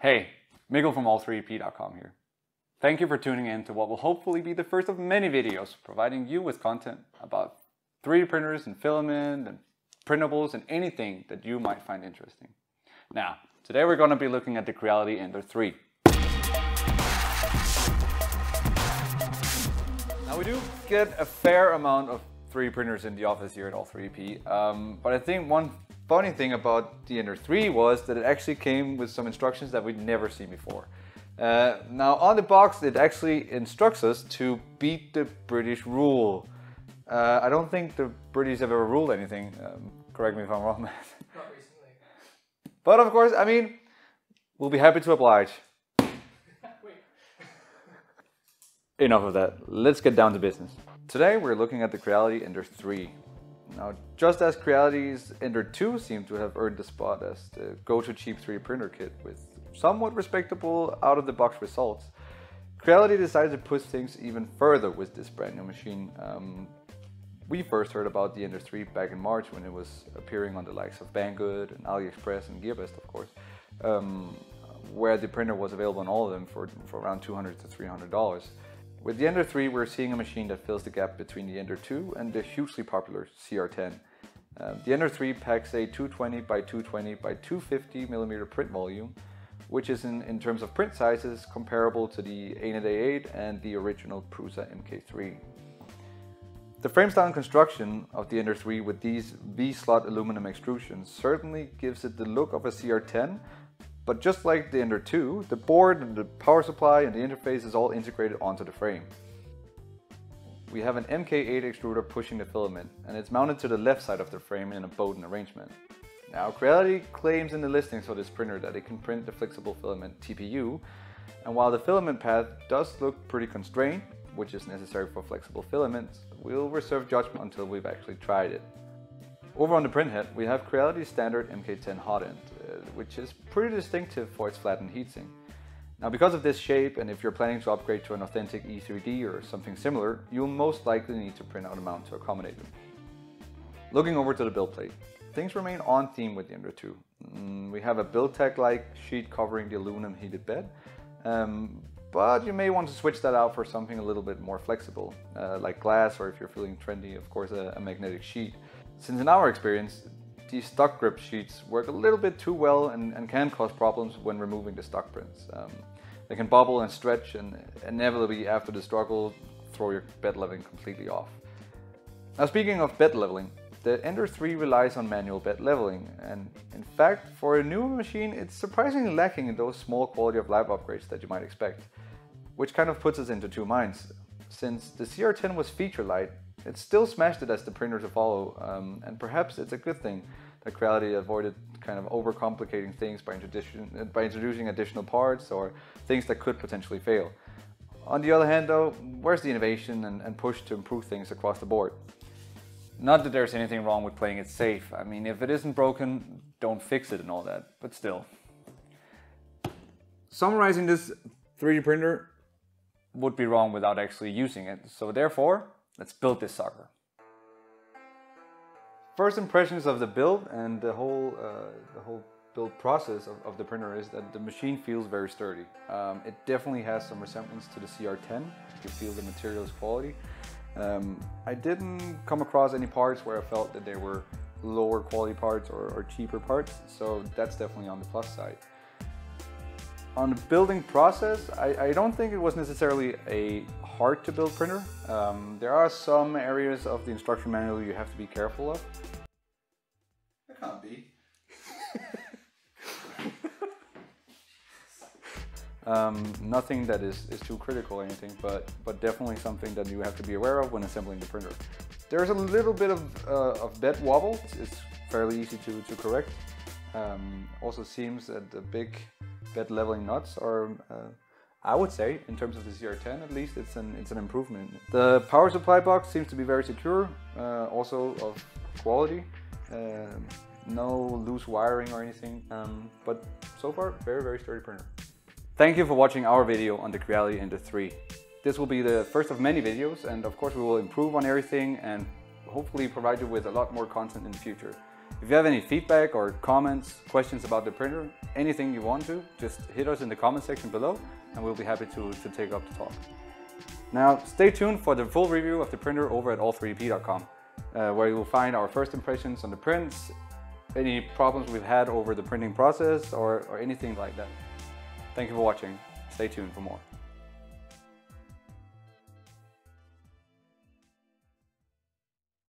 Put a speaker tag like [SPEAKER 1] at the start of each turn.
[SPEAKER 1] Hey, Miguel from all3ep.com here. Thank you for tuning in to what will hopefully be the first of many videos providing you with content about 3D printers and filament and printables and anything that you might find interesting. Now, today we're going to be looking at the Creality Ender 3. Now we do get a fair amount of 3D printers in the office here at all3ep, but I think one funny thing about the Ender 3 was that it actually came with some instructions that we'd never seen before. Now on the box it actually instructs us to beat the British rule. I don't think the British have ever ruled anything, correct me if I'm wrong, Matt.
[SPEAKER 2] Not recently.
[SPEAKER 1] But of course, I mean, we'll be happy to oblige. Enough of that, let's get down to business. Today we're looking at the Creality Ender 3. Now, just as Creality's Ender 2 seemed to have earned the spot as the go-to cheap 3D printer kit with somewhat respectable out-of-the-box results, Creality decided to push things even further with this brand new machine. We first heard about the Ender 3 back in March when it was appearing on the likes of Banggood and AliExpress and GearBest, of course, where the printer was available on all of them for around $200 to $300. With the Ender 3, we're seeing a machine that fills the gap between the Ender 2 and the hugely popular CR10. The Ender 3 packs a 220 by 220 by 250 millimeter print volume, which is in terms of print sizes comparable to the ANET A8 and the original Prusa MK3. The frame style and construction of the Ender 3 with these V-slot aluminum extrusions certainly gives it the look of a CR10. But just like the Ender 2, the board and the power supply and the interface is all integrated onto the frame. We have an MK8 extruder pushing the filament, and it's mounted to the left side of the frame in a Bowden arrangement. Now, Creality claims in the listings for this printer that it can print the flexible filament TPU, and while the filament path does look pretty constrained, which is necessary for flexible filaments, we'll reserve judgment until we've actually tried it. Over on the printhead, we have Creality's standard MK10 hot end, which is pretty distinctive for its flattened heatsink. Now, because of this shape, and if you're planning to upgrade to an authentic E3D or something similar, you'll most likely need to print out a mount to accommodate them. Looking over to the build plate, things remain on theme with the Ender 2. We have a Buildtech-like sheet covering the aluminum heated bed, but you may want to switch that out for something a little bit more flexible, like glass, or if you're feeling trendy, of course, a magnetic sheet. Since in our experience, these stock grip sheets work a little bit too well and can cause problems when removing the stock prints. They can bobble and stretch and inevitably after the struggle throw your bed leveling completely off. Now, speaking of bed leveling, the Ender 3 relies on manual bed leveling, and in fact for a new machine it's surprisingly lacking in those small quality of life upgrades that you might expect, which kind of puts us into two minds. Since the CR10 was feature light, it still smashed it as the printer to follow, and perhaps it's a good thing that Creality avoided kind of overcomplicating things by introducing additional parts or things that could potentially fail. On the other hand though, where's the innovation and push to improve things across the board? Not that there's anything wrong with playing it safe. I mean, if it isn't broken, don't fix it and all that, but still. Summarizing this 3D printer would be wrong without actually using it, so therefore, let's build this sucker. First impressions of the build and the whole build process of the printer is that the machine feels very sturdy. It definitely has some resemblance to the CR10. You feel the material is quality. I didn't come across any parts where I felt that they were lower quality parts or cheaper parts, so that's definitely on the plus side. On the building process, I don't think it was necessarily a hard to build printer. There are some areas of the instruction manual you have to be careful of. It can't be. Nothing that is too critical or anything, but definitely something that you have to be aware of when assembling the printer. There's a little bit of bed wobble. It's fairly easy to correct. Also seems that the big bed leveling nuts are, I would say, in terms of the CR10 at least, it's an improvement. The power supply box seems to be very secure, also of quality. No loose wiring or anything, but so far, very sturdy printer. Thank you for watching our video on the Creality Ender 3. This will be the first of many videos, and of course we will improve on everything and hopefully provide you with a lot more content in the future. If you have any feedback or comments, questions about the printer, anything you want to, just hit us in the comment section below and we'll be happy to take up the talk. Now, stay tuned for the full review of the printer over at all3dp.com, where you will find our first impressions on the prints, any problems we've had over the printing process or anything like that. Thank you for watching. Stay tuned for more.